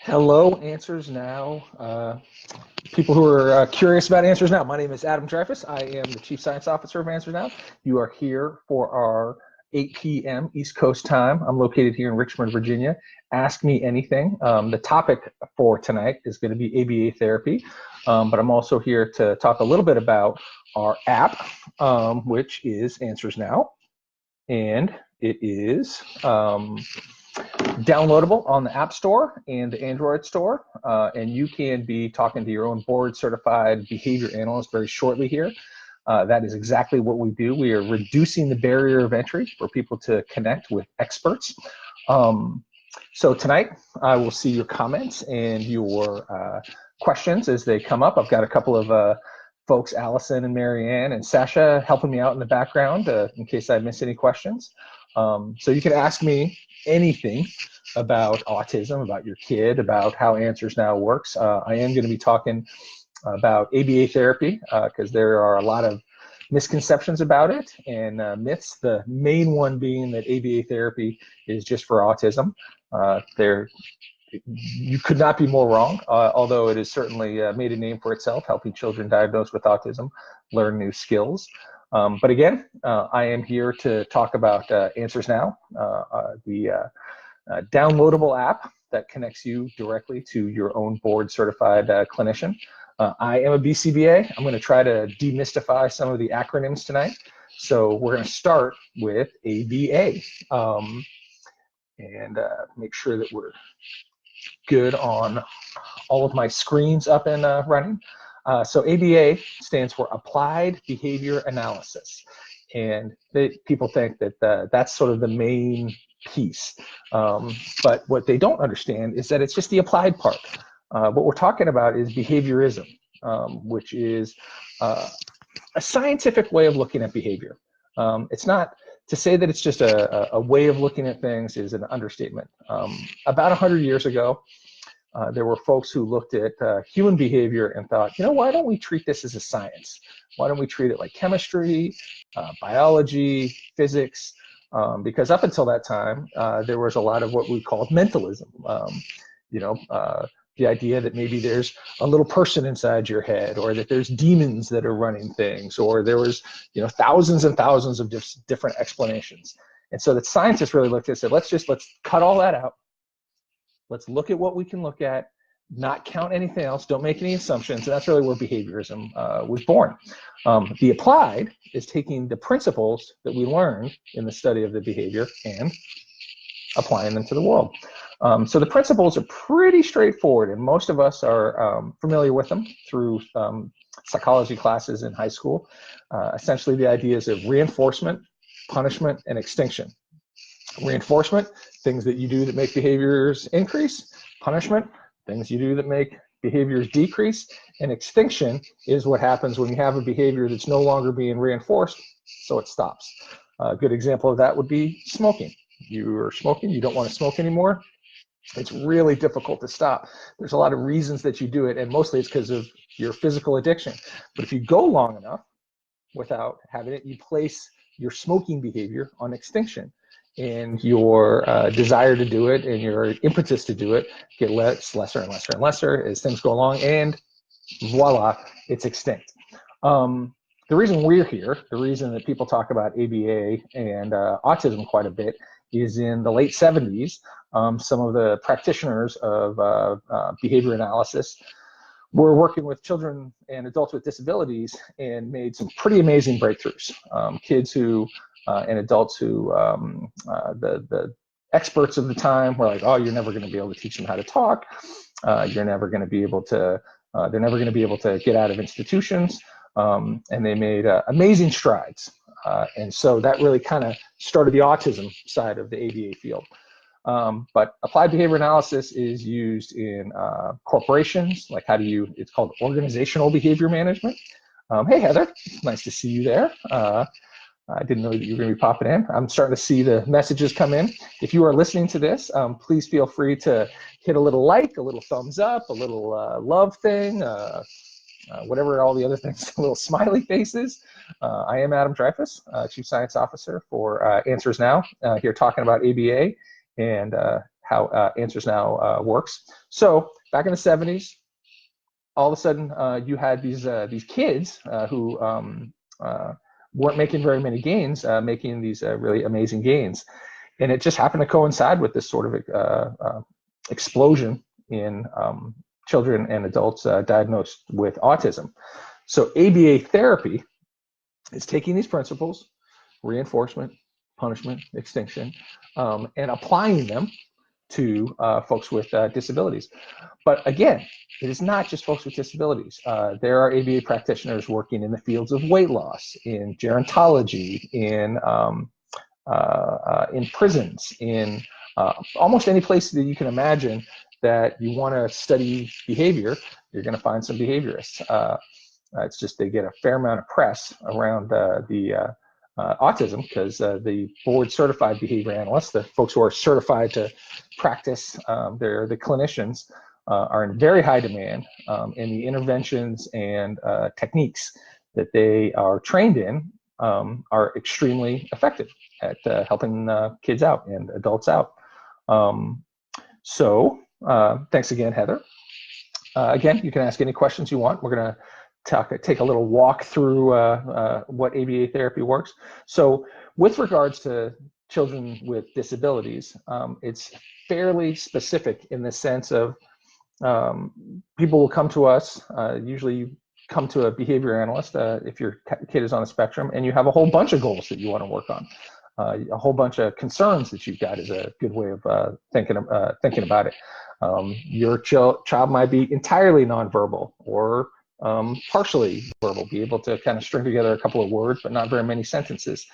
Hello, Answers Now. People who are curious about Answers Now. My name is Adam Dreyfus. I am the Chief Science Officer of Answers Now. You are here for our 8 p.m. East Coast time. I'm located here in Richmond, Virginia. Ask me anything. The topic for tonight is going to be ABA therapy, but I'm also here to talk a little bit about our app, which is Answers Now, and it is downloadable on the App Store and the Android Store, and you can be talking to your own board-certified behavior analyst very shortly here. That is exactly what we do. We are reducing the barrier of entry for people to connect with experts. So tonight, I will see your comments and your questions as they come up. I've got a couple of folks, Allison and Marianne and Sasha, helping me out in the background in case I miss any questions. So you can ask me anything about autism, about your kid, about how Answers Now works. I am going to be talking about ABA therapy because there are a lot of misconceptions about it and myths. The main one being that ABA therapy is just for autism. You could not be more wrong, although it has certainly made a name for itself, helping children diagnosed with autism learn new skills. But again, I am here to talk about Answers Now, the downloadable app that connects you directly to your own board-certified clinician. I am a BCBA. I'm going to try to demystify some of the acronyms tonight. So we're going to start with ABA and make sure that we're good on all of my screens up and running. So ABA stands for Applied Behavior Analysis. And people think that that's sort of the main piece. But what they don't understand is that it's just the applied part. What we're talking about is behaviorism, which is a scientific way of looking at behavior. It's not to say that it's just a way of looking at things is an understatement. About 100 years ago, there were folks who looked at human behavior and thought, why don't we treat this as a science? Why don't we treat it like chemistry, biology, physics? Because up until that time, there was a lot of what we called mentalism. The idea that maybe there's a little person inside your head, or that there's demons that are running things, or there was, thousands and thousands of different explanations. And so that scientists really looked at and said, let's cut all that out. Let's look at what we can look at, not count anything else, don't make any assumptions. And that's really where behaviorism was born. The applied is taking the principles that we learned in the study of the behavior and applying them to the world. So the principles are pretty straightforward, and most of us are familiar with them through psychology classes in high school. Essentially, the ideas of reinforcement, punishment, and extinction. Reinforcement, things that you do that make behaviors increase. Punishment, things you do that make behaviors decrease. And extinction is what happens when you have a behavior that's no longer being reinforced, so it stops. A good example of that would be smoking. You are smoking, you don't want to smoke anymore. It's really difficult to stop. There's a lot of reasons that you do it, and mostly it's because of your physical addiction. But if you go long enough without having it, you place your smoking behavior on extinction. And your desire to do it and your impetus to do it get lesser and lesser and lesser as things go along, and voila, it's extinct. The reason we're here, the reason that people talk about ABA and autism quite a bit, is in the late 70s, some of the practitioners of behavior analysis were working with children and adults with disabilities and made some pretty amazing breakthroughs. Kids who and adults who the experts of the time were like, oh, you're never going to be able to teach them how to talk. You're never going to be able to, they're never going to be able to get out of institutions. And they made amazing strides. And so that really kind of started the autism side of the ABA field. But applied behavior analysis is used in corporations, like it's called organizational behavior management. Hey, Heather, nice to see you there. I didn't know that you were going to be popping in. I'm starting to see the messages come in. If you are listening to this, please feel free to hit a little like, a little thumbs up, a little love thing, whatever all the other things, little smiley faces. I am Adam Dreyfus, Chief Science Officer for Answers Now, here talking about ABA and how AnswersNow works. So back in the 70s, all of a sudden you had these kids who weren't making very many gains, making these really amazing gains. And it just happened to coincide with this sort of explosion in children and adults diagnosed with autism. So ABA therapy is taking these principles, reinforcement, punishment, extinction, and applying them to folks with disabilities. But again, it is not just folks with disabilities. There are ABA practitioners working in the fields of weight loss, in gerontology, in prisons, in almost any place that you can imagine that you want to study behavior. You're going to find some behaviorists. It's just they get a fair amount of press around the autism because the board certified behavior analysts, the folks who are certified to practice, they're the clinicians, are in very high demand, and the interventions and techniques that they are trained in are extremely effective at helping kids out and adults out. So thanks again, Heather. Again, you can ask any questions you want. We're going to take a little walk through what ABA therapy works. So with regards to children with disabilities, it's fairly specific in the sense of people will come to us, usually you come to a behavior analyst if your kid is on the spectrum, and you have a whole bunch of goals that you want to work on. A whole bunch of concerns that you've got is a good way of thinking about it. Your child might be entirely nonverbal or partially verbal, be able to kind of string together a couple of words, but not very many sentences.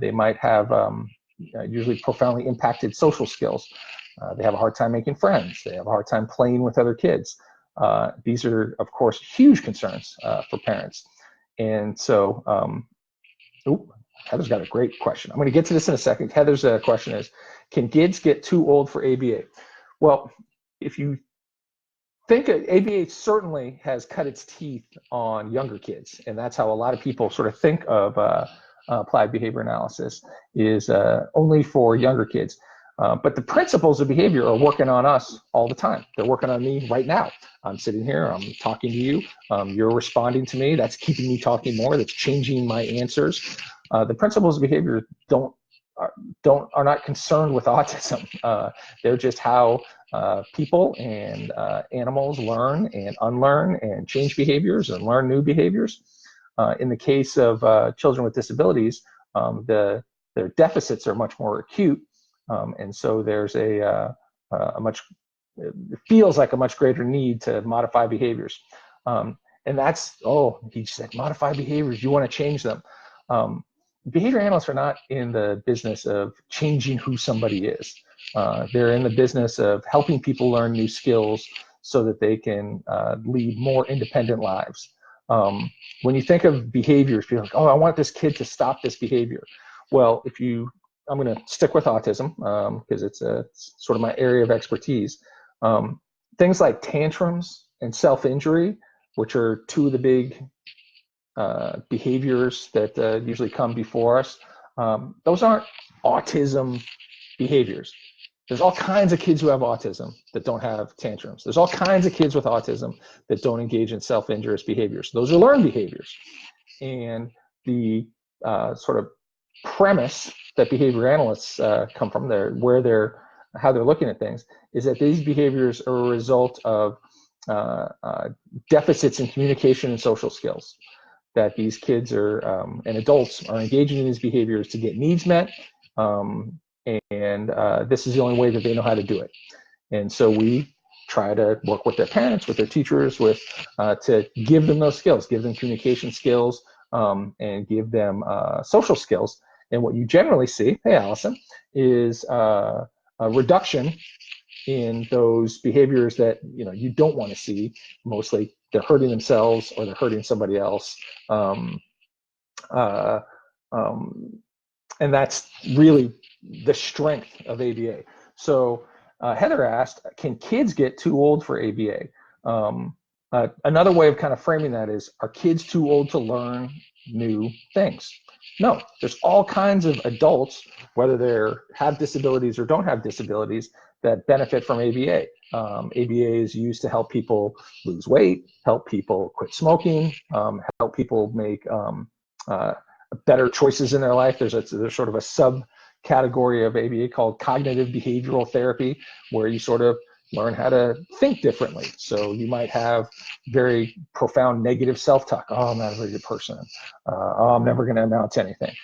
They might have usually profoundly impacted social skills. They have a hard time making friends. They have a hard time playing with other kids. These are, of course, huge concerns for parents. And so, Heather's got a great question. I'm going to get to this in a second. Heather's question is, can kids get too old for ABA? Well, if you think ABA certainly has cut its teeth on younger kids, and that's how a lot of people sort of think of applied behavior analysis is only for younger kids. But the principles of behavior are working on us all the time. They're working on me right now. I'm sitting here, I'm talking to you, you're responding to me. That's keeping me talking more, that's changing my answers. The principles of behavior are not concerned with autism. They're just how people and animals learn and unlearn and change behaviors and learn new behaviors. In the case of children with disabilities, their deficits are much more acute, and so there's it feels like a much greater need to modify behaviors. And that's, he said modify behaviors, you want to change them. Behavior analysts are not in the business of changing who somebody is. They're in the business of helping people learn new skills so that they can lead more independent lives. When you think of behaviors, you're like, I want this kid to stop this behavior. Well, I'm going to stick with autism because it's sort of my area of expertise. Things like tantrums and self-injury, which are two of the big behaviors that usually come before us, those aren't autism behaviors. There's all kinds of kids who have autism that don't have tantrums. There's all kinds of kids with autism that don't engage in self-injurious behaviors. Those are learned behaviors. And the sort of premise that behavior analysts come from, how they're looking at things, is that these behaviors are a result of deficits in communication and social skills. That these kids and adults are engaging in these behaviors to get needs met, and this is the only way that they know how to do it. And so we try to work with their parents, with their teachers, to give them those skills, give them communication skills, and give them social skills. And what you generally see, hey Allison, is a reduction in those behaviors that you don't want to see. Mostly they're hurting themselves or they're hurting somebody else, and that's really the strength of ABA. So Heather asked, can kids get too old for ABA? Another way of kind of framing that is, are kids too old to learn new things? No, there's all kinds of adults, whether they have disabilities or don't have disabilities, that benefit from ABA. ABA is used to help people lose weight, help people quit smoking, help people make better choices in their life. There's sort of a subcategory of ABA called cognitive behavioral therapy, where you sort of learn how to think differently. So you might have very profound negative self-talk. Oh, I'm not a very good person. Oh, I'm never going to amount to anything.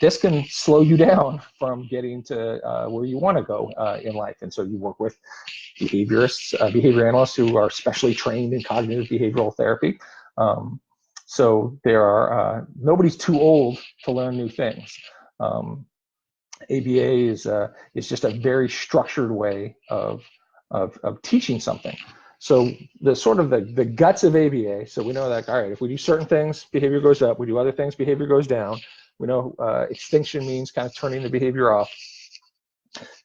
This can slow you down from getting to where you want to go in life. And so you work with behaviorists, behavior analysts who are specially trained in cognitive behavioral therapy. So there are, nobody's too old to learn new things. ABA is just a very structured way of teaching something. So the sort of the guts of ABA, so we know that, all right, if we do certain things, behavior goes up. We do other things, behavior goes down. We know extinction means kind of turning the behavior off.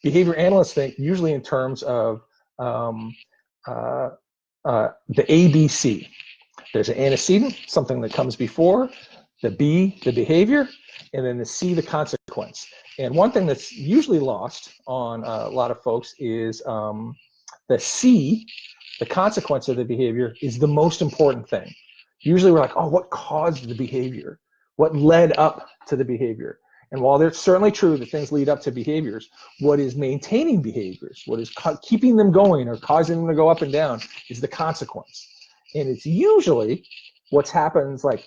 Behavior analysts think usually in terms of the ABC. There's an antecedent, something that comes before, the B, the behavior, and then the C, the consequence. And one thing that's usually lost on a lot of folks is the C, the consequence of the behavior, is the most important thing. Usually we're like, oh, what caused the behavior? What led up to the behavior? And while it's certainly true that things lead up to behaviors, what is maintaining behaviors, what is keeping them going or causing them to go up and down is the consequence. And it's usually what happens like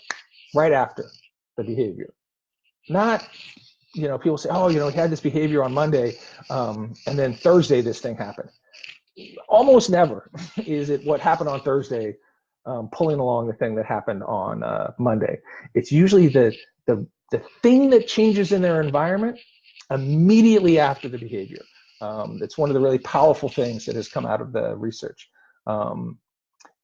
right after the behavior. Not, people say, oh, he had this behavior on Monday, and then Thursday this thing happened. Almost never is it what happened on Thursday pulling along the thing that happened on Monday. It's usually the thing that changes in their environment immediately after the behavior. It's one of the really powerful things that has come out of the research.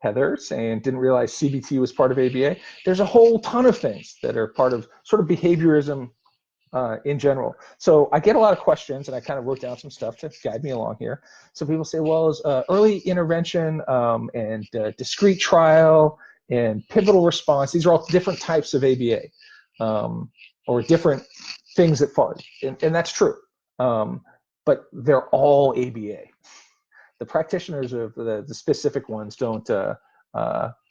Heather saying, didn't realize CBT was part of ABA. There's a whole ton of things that are part of sort of behaviorism in general. So I get a lot of questions, and I kind of wrote down some stuff to guide me along here. So people say, well, is early intervention and discrete trial and pivotal response, these are all different types of ABA or different things that fall, and that's true. But they're all ABA. The practitioners of the specific ones don't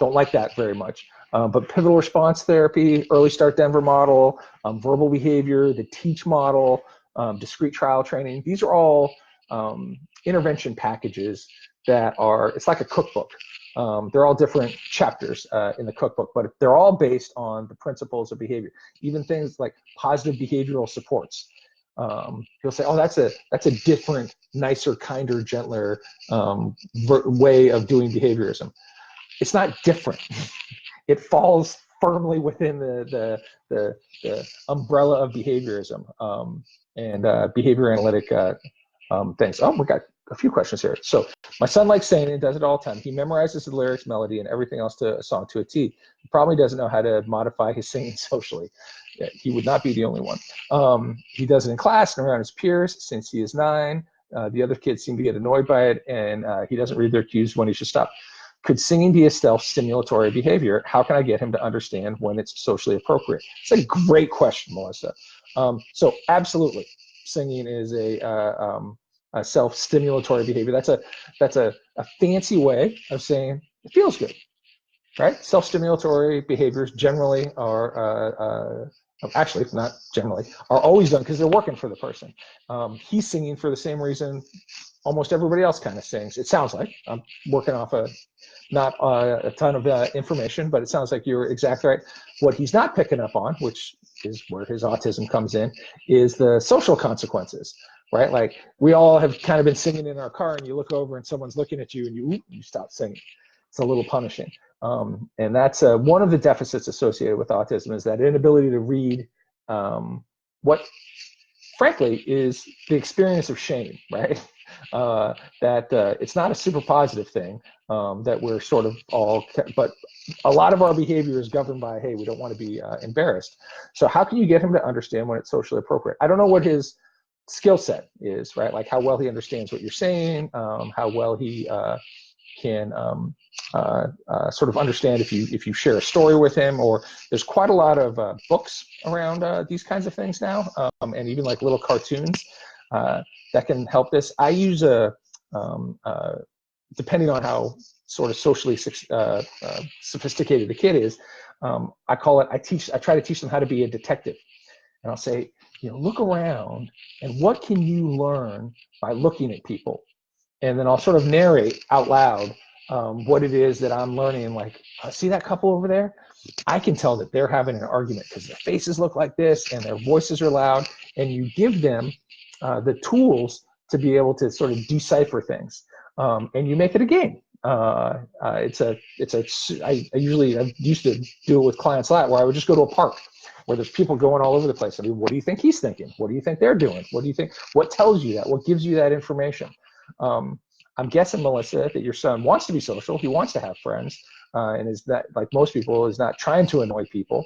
like that very much. But pivotal response therapy, early start Denver model, verbal behavior, the TEACH model, discrete trial training, these are all intervention packages that are, it's like a cookbook. They're all different chapters in the cookbook, but they're all based on the principles of behavior. Even things like positive behavioral supports. People say, oh, that's a different, nicer, kinder, gentler way of doing behaviorism. It's not different. It falls firmly within the umbrella of behaviorism and behavior analytic things. Oh, we got a few questions here. So my son likes saying it, does it all the time. He memorizes the lyrics, melody, and everything else to a song to a T. He probably doesn't know how to modify his singing socially. Yeah, he would not be the only one. He does it in class and around his peers since he is 9. The other kids seem to get annoyed by it, and he doesn't read their cues when he should stop. Could singing be a self-stimulatory behavior? How can I get him to understand when it's socially appropriate? It's a great question, Melissa. So absolutely, singing is a self-stimulatory behavior. That's a fancy way of saying it feels good, right? Self-stimulatory behaviors generally are, actually not generally, are always done because they're working for the person. He's singing for the same reason almost everybody else kind of sings. It sounds like. I'm working off not a ton of information, but it sounds like you're exactly right. What he's not picking up on, which is where his autism comes in, is the social consequences, right? Like we all have kind of been singing in our car, and you look over and someone's looking at you, and you stop singing. It's a little punishing. And that's one of the deficits associated with autism, is that inability to read what, frankly, is the experience of shame, right? That it's not a super positive thing, that we're sort of all, but a lot of our behavior is governed by, hey, we don't want to be embarrassed. So how can you get him to understand when it's socially appropriate? I don't know what his skill set is, right? Like how well he understands what you're saying, how well he can sort of understand if you share a story with him. Or there's quite a lot of books around these kinds of things now, and even like little cartoons that can help this. I use depending on how sort of socially sophisticated the kid is, I try to teach them how to be a detective. And I'll say, look around and what can you learn by looking at people? And then I'll sort of narrate out loud what it is that I'm learning. Like, see that couple over there? I can tell that they're having an argument because their faces look like this and their voices are loud. And you give them the tools to be able to sort of decipher things. And you make it a game. I used to do it with clients a lot, where I would just go to a park where there's people going all over the place. I mean, what do you think he's thinking? What do you think they're doing? What do you think? What tells you that? What gives you that information? I'm guessing, Melissa, that your son wants to be social. He wants to have friends, and is that, like most people, is not trying to annoy people.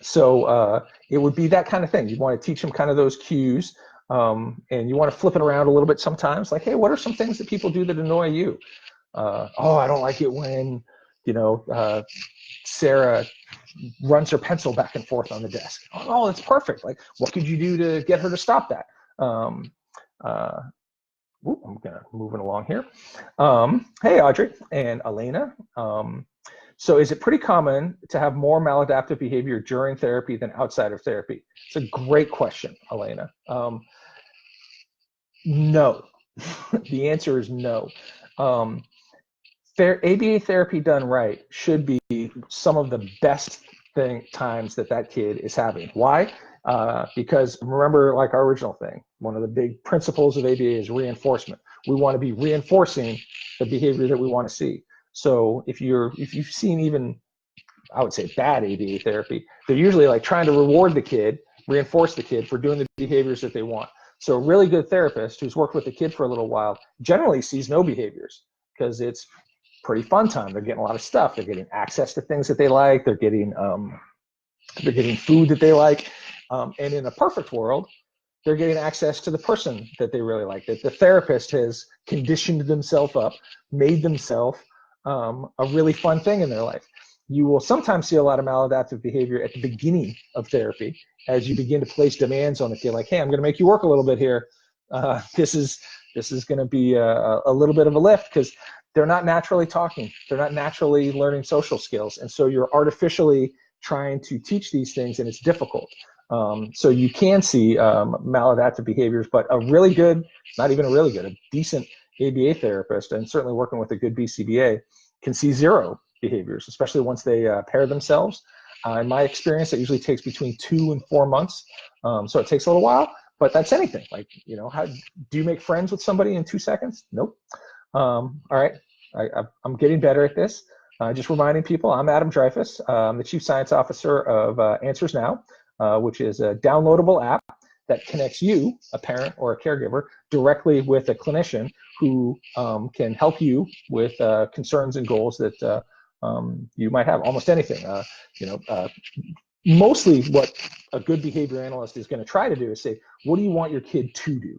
So it would be that kind of thing. You want to teach him kind of those cues, and you want to flip it around a little bit sometimes. Like, hey, what are some things that people do that annoy you? Oh, I don't like it when, Sarah runs her pencil back and forth on the desk. Oh, that's perfect. Like, what could you do to get her to stop that? I'm moving along here. Hey, Audrey and Elena. So is it pretty common to have more maladaptive behavior during therapy than outside of therapy? It's a great question, Elena. No. The answer is no. ABA therapy done right should be some of the best times that kid is having. Why? Because remember, like our original thing, one of the big principles of ABA is reinforcement. We want to be reinforcing the behavior that we want to see. So if you've seen even, I would say, bad ABA therapy, they're usually like trying to reward the kid, reinforce the kid for doing the behaviors that they want. So a really good therapist who's worked with the kid for a little while generally sees no behaviors, because it's pretty fun time. They're getting a lot of stuff. They're getting access to things that they like. They're getting food that they like. And in a perfect world, they're getting access to the person that they really like, that the therapist has conditioned themselves up, made themselves a really fun thing in their life. You will sometimes see a lot of maladaptive behavior at the beginning of therapy as you begin to place demands on the kid, like, hey, I'm going to make you work a little bit here. This is going to be a little bit of a lift, because they're not naturally talking. They're not naturally learning social skills. And so you're artificially trying to teach these things, and it's difficult. So you can see maladaptive behaviors, but a really good, not even a really good, a decent ABA therapist, and certainly working with a good BCBA, can see zero behaviors, especially once they pair themselves. In my experience, it usually takes between 2 and 4 months. So it takes a little while, but that's anything. Like, how do you make friends with somebody in 2 seconds? Nope. All right, I'm getting better at this. Just reminding people, I'm Adam Dreyfus. I'm the Chief Science Officer of AnswersNow, which is a downloadable app that connects you, a parent or a caregiver, directly with a clinician who can help you with concerns and goals that you might have. Almost anything. Mostly what a good behavior analyst is going to try to do is say, what do you want your kid to do?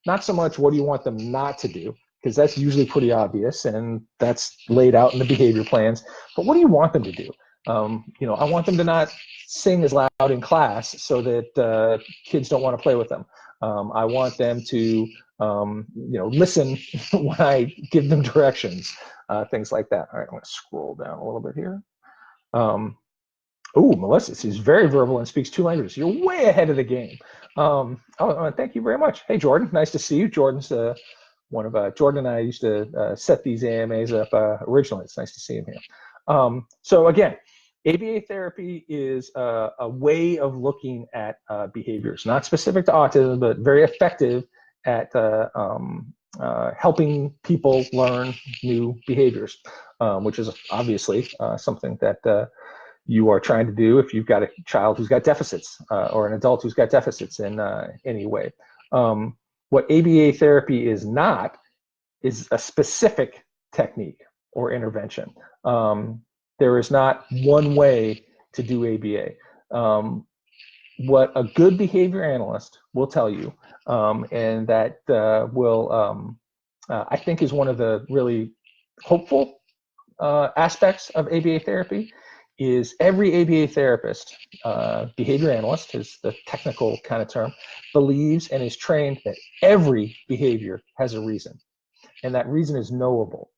Not so much what do you want them not to do, because that's usually pretty obvious and that's laid out in the behavior plans. But what do you want them to do? I want them to not sing as loud in class so that kids don't want to play with them. I want them to, listen when I give them directions, things like that. All right, I'm going to scroll down a little bit here. Oh, Melissa, she's very verbal and speaks 2 languages. You're way ahead of the game. Thank you very much. Hey, Jordan, nice to see you. Jordan's one of Jordan and I used to set these AMAs up originally. It's nice to see him here. So again, ABA therapy is a way of looking at behaviors, not specific to autism, but very effective at helping people learn new behaviors, which is obviously something that you are trying to do if you've got a child who's got deficits or an adult who's got deficits in any way. What ABA therapy is not is a specific technique or intervention. There is not one way to do ABA. What a good behavior analyst will tell you, and that will, I think, is one of the really hopeful aspects of ABA therapy, is every ABA therapist, behavior analyst is the technical kind of term, believes and is trained that every behavior has a reason, and that reason is knowable.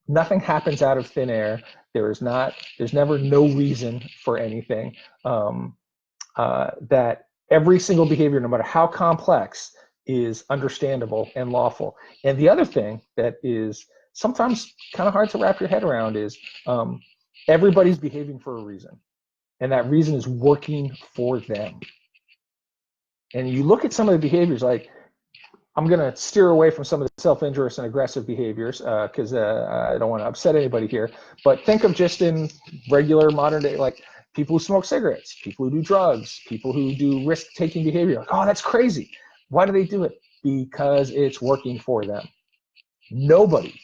Nothing happens out of thin air. There's never no reason for anything. That every single behavior, no matter how complex, is understandable and lawful. And the other thing that is sometimes kind of hard to wrap your head around is everybody's behaving for a reason, and that reason is working for them. And you look at some of the behaviors, like, I'm going to steer away from some of the self-injurious and aggressive behaviors because I don't want to upset anybody here, but think of just in regular modern day, like people who smoke cigarettes, people who do drugs, people who do risk-taking behavior. Like, oh, that's crazy. Why do they do it? Because it's working for them. Nobody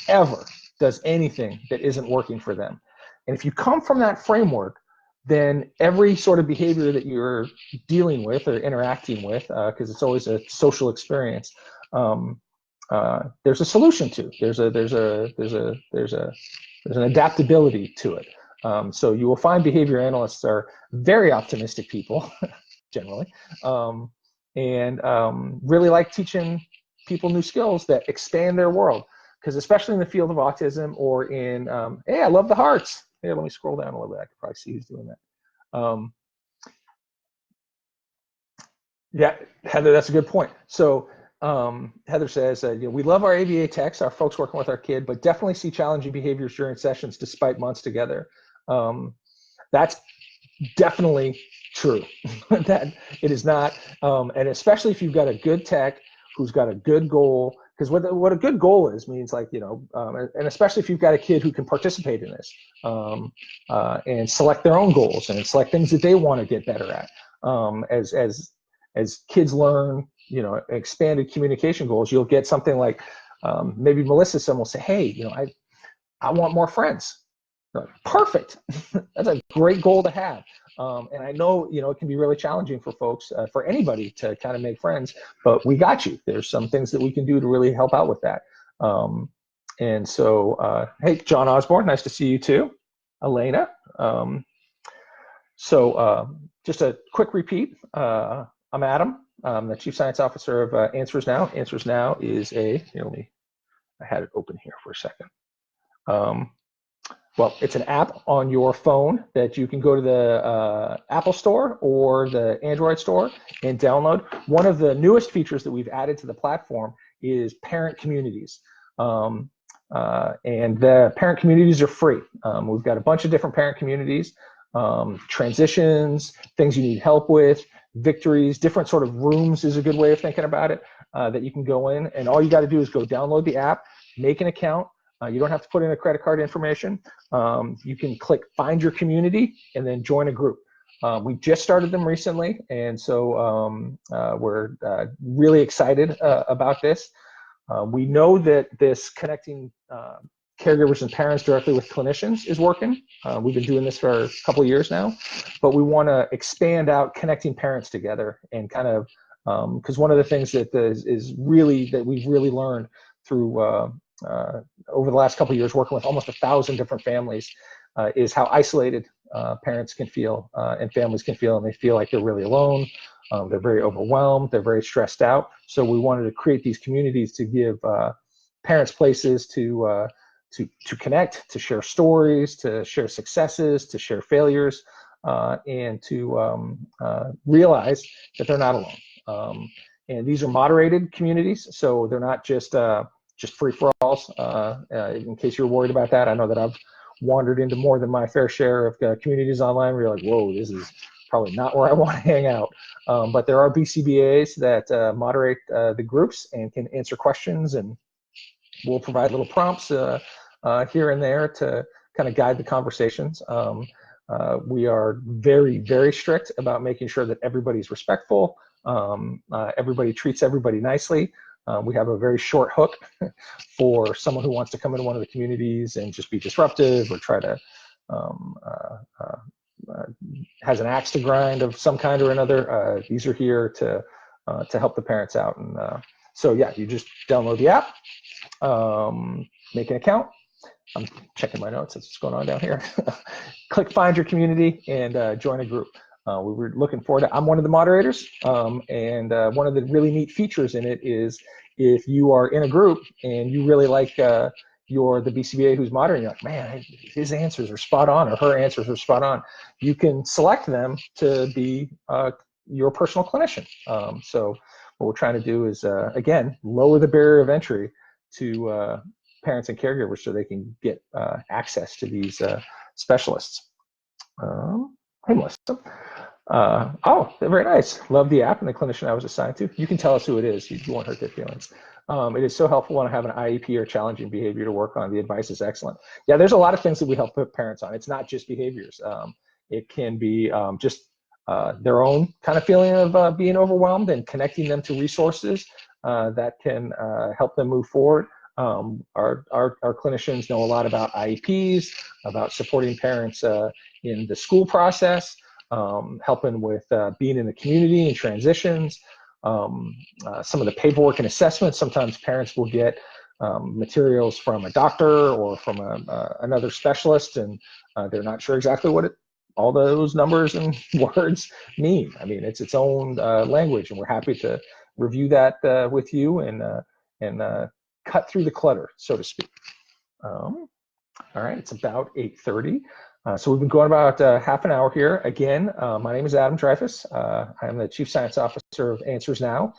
ever does anything that isn't working for them. And if you come from that framework, then every sort of behavior that you're dealing with or interacting with, because it's always a social experience, there's a solution to. There's an adaptability to it. So you will find behavior analysts are very optimistic people, generally, and really like teaching people new skills that expand their world. Because especially in the field of autism or in, hey, I love the hearts. Here, let me scroll down a little bit. I can probably see who's doing that. Yeah, Heather, that's a good point. So Heather says, we love our ABA techs, our folks working with our kid, but definitely see challenging behaviors during sessions despite months together. That's definitely true. That it is not, and especially if you've got a good tech who's got a good goal. Because what a good goal is means, like, and especially if you've got a kid who can participate in this and select their own goals and select things that they want to get better at. As kids learn, expanded communication goals, you'll get something like maybe Melissa will say, hey, I want more friends. Like, perfect. That's a great goal to have. And I know, it can be really challenging for folks, for anybody to kind of make friends, but we got you. There's some things that we can do to really help out with that. And so, hey, John Osborne, nice to see you too. Elena. Just a quick repeat. I'm Adam. I'm the Chief Science Officer of AnswersNow. AnswersNow is I had it open here for a second. Well, it's an app on your phone that you can go to the Apple Store or the Android Store and download. One of the newest features that we've added to the platform is parent communities. And the parent communities are free. We've got a bunch of different parent communities, transitions, things you need help with, victories, different sort of rooms is a good way of thinking about it, that you can go in. And all you got to do is go download the app, make an account. You don't have to put in a credit card information. You can click Find Your Community and then join a group. We just started them recently, and so we're really excited about this. We know that this connecting caregivers and parents directly with clinicians is working. We've been doing this for a couple of years now, but we want to expand out connecting parents together and kind of, because one of the things that is really that we've really learned through over the last couple of years working with almost 1,000 different families is how isolated parents can feel and families can feel, and they feel like they're really alone. They're very overwhelmed. They're very stressed out. So we wanted to create these communities to give parents places to connect, to share stories, to share successes, to share failures, and to realize that they're not alone. And these are moderated communities, so they're not just free-for-alls. In case you're worried about that, I know that I've wandered into more than my fair share of communities online where you're like, whoa, this is probably not where I want to hang out. But there are BCBAs that moderate the groups and can answer questions, and we'll provide little prompts here and there to kind of guide the conversations. We are very, very strict about making sure that everybody's respectful. Everybody treats everybody nicely. We have a very short hook for someone who wants to come into one of the communities and just be disruptive or try to has an axe to grind of some kind or another. These are here to help the parents out. And so yeah, you just download the app, make an account, I'm checking my notes. That's what's going on down here. Click find your community and join a group. We were looking forward to, I'm one of the moderators, and one of the really neat features in it is if you are in a group and you really like you're the BCBA who's moderating, you're like, man, his answers are spot on, or her answers are spot on. You can select them to be your personal clinician. So what we're trying to do is, again, lower the barrier of entry to parents and caregivers so they can get access to these specialists. Hey, Melissa. Oh, very nice. Love the app and the clinician I was assigned to. You can tell us who it is. You won't hurt their feelings. It is so helpful when I have an IEP or challenging behavior to work on. The advice is excellent. Yeah, there's a lot of things that we help put parents on. It's not just behaviors. It can be just their own kind of feeling of being overwhelmed and connecting them to resources that can help them move forward. Our clinicians know a lot about IEPs, about supporting parents in the school process, helping with being in the community and transitions, some of the paperwork and assessments. Sometimes parents will get materials from a doctor or from another specialist, and they're not sure exactly what all those numbers and words mean. I mean, it's its own language, and we're happy to review that with you and cut through the clutter, so to speak. All right, it's about 8:30. So we've been going about half an hour here. Again, my name is Adam Dreyfus. I am the Chief Science Officer of AnswersNow,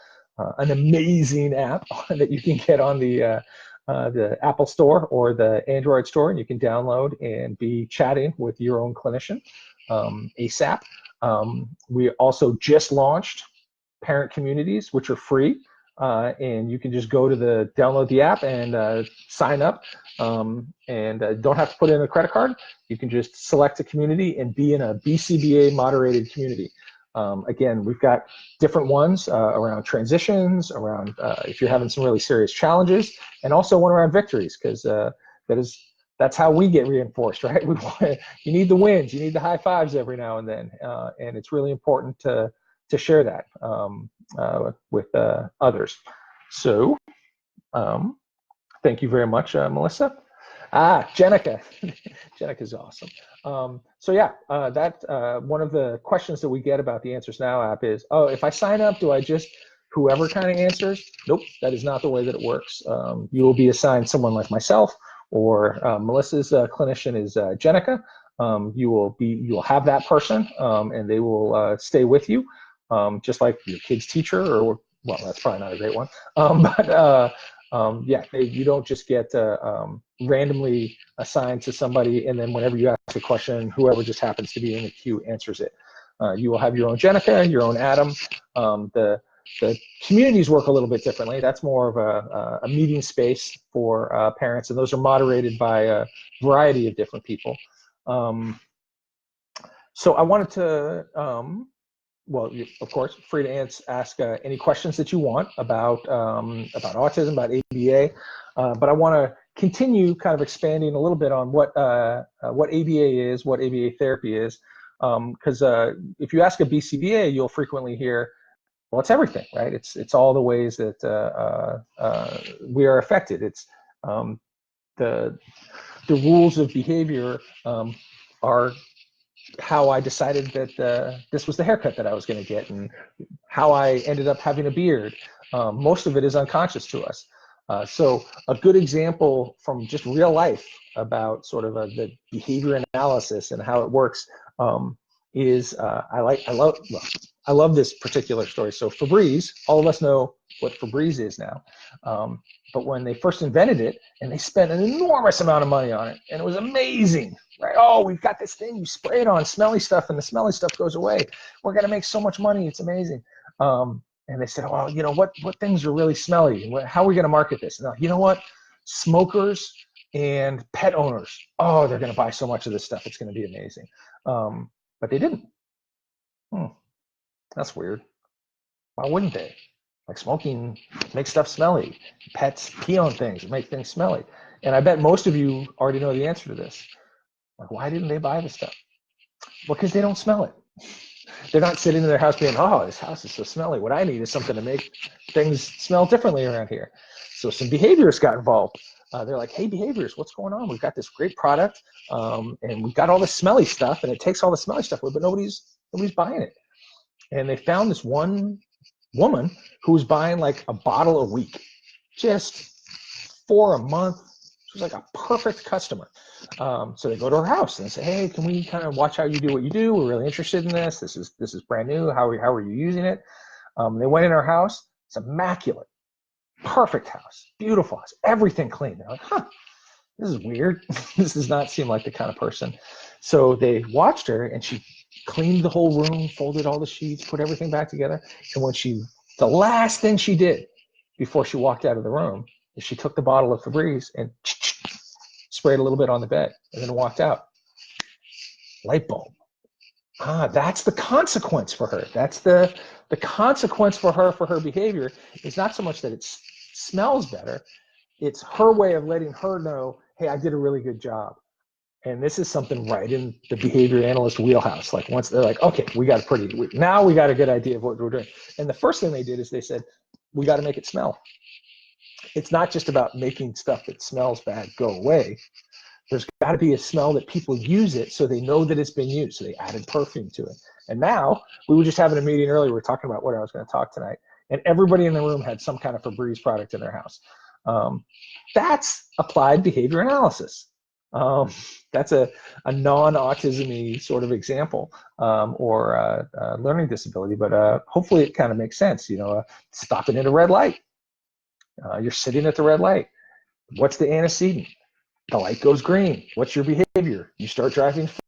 an amazing app that you can get on the Apple Store or the Android Store, and you can download and be chatting with your own clinician ASAP. We also just launched parent communities, which are free. And you can just go to download the app and sign up, and don't have to put in a credit card. You can just select a community and be in a BCBA moderated community. Again, we've got different ones around transitions, around if you're having some really serious challenges, and also one around victories, because that's how we get reinforced, right? You need the wins, you need the high fives every now and then, and it's really important to share that with others. So thank you very much, Melissa. Jenica. Jenica's awesome. So yeah, one of the questions that we get about the AnswersNow app is, oh, if I sign up, do I just whoever kind of answers? Nope, that is not the way that it works. You will be assigned someone like myself, or Melissa's clinician is Jenica. You will have that person, and they will stay with you. Just like your kid's teacher, or well, that's probably not a great one. Yeah, you don't just get randomly assigned to somebody, and then whenever you ask a question, whoever just happens to be in the queue answers it. You will have your own Jenica, your own Adam. The communities work a little bit differently. That's more of a meeting space for parents, and those are moderated by a variety of different people. So I wanted to. Well, you're, of course, free to ask any questions that you want about autism, about ABA, but I want to continue kind of expanding a little bit on what ABA is, what ABA therapy is, because if you ask a BCBA, you'll frequently hear, well, it's everything, right? It's all the ways that we are affected. It's the rules of behavior are how I decided that this was the haircut that I was going to get, and how I ended up having a beard. Most of it is unconscious to us. So a good example from just real life about sort of the behavior analysis and how it works is I love this particular story. So Febreze, all of us know what Febreze is now. But when they first invented it, and they spent an enormous amount of money on it, and it was amazing, right? Oh, we've got this thing, you spray it on smelly stuff, and the smelly stuff goes away. We're gonna make so much money, it's amazing. And they said, oh, well, you know, what things are really smelly? How are we gonna market this? And you know what? Smokers and pet owners, oh, they're gonna buy so much of this stuff, it's gonna be amazing. But they didn't. That's weird. Why wouldn't they? Like, smoking makes stuff smelly. Pets pee on things and make things smelly. And I bet most of you already know the answer to this. Like, why didn't they buy this stuff? Well, because they don't smell it. They're not sitting in their house being, oh, this house is so smelly. What I need is something to make things smell differently around here. So some behaviorists got involved. they're like, hey, behaviors, what's going on? We've got this great product, and we've got all the smelly stuff, and it takes all the smelly stuff away, but nobody's buying it. And they found this one woman who was buying like a bottle a week, just for a month. She was like a perfect customer. So they go to her house and they say, hey, can we kind of watch how you do what you do? We're really interested in this. This is brand new. How are you using it? They went in her house. It's immaculate. Perfect house. Beautiful house. Everything clean. They're like, huh, this is weird. This does not seem like the kind of person. So they watched her, and she cleaned the whole room, folded all the sheets, put everything back together. And the last thing she did before she walked out of the room is she took the bottle of Febreze and sprayed a little bit on the bed and then walked out. Light bulb. That's the consequence for her. That's the consequence for her behavior is not so much that it smells better. It's her way of letting her know, hey, I did a really good job. And this is something right in the behavior analyst wheelhouse. Like once they're like, okay, now we got a good idea of what we're doing. And the first thing they did is they said, we got to make it smell. It's not just about making stuff that smells bad go away. There's got to be a smell that people use it so they know that it's been used. So they added perfume to it. And now, we were just having a meeting earlier. We were talking about what I was going to talk tonight. And everybody in the room had some kind of Febreze product in their house. That's applied behavior analysis. That's a non-autism-y sort of example, or learning disability, but hopefully it kind of makes sense. Stopping at a red light. You're sitting at the red light. What's the antecedent? The light goes green. What's your behavior? You start driving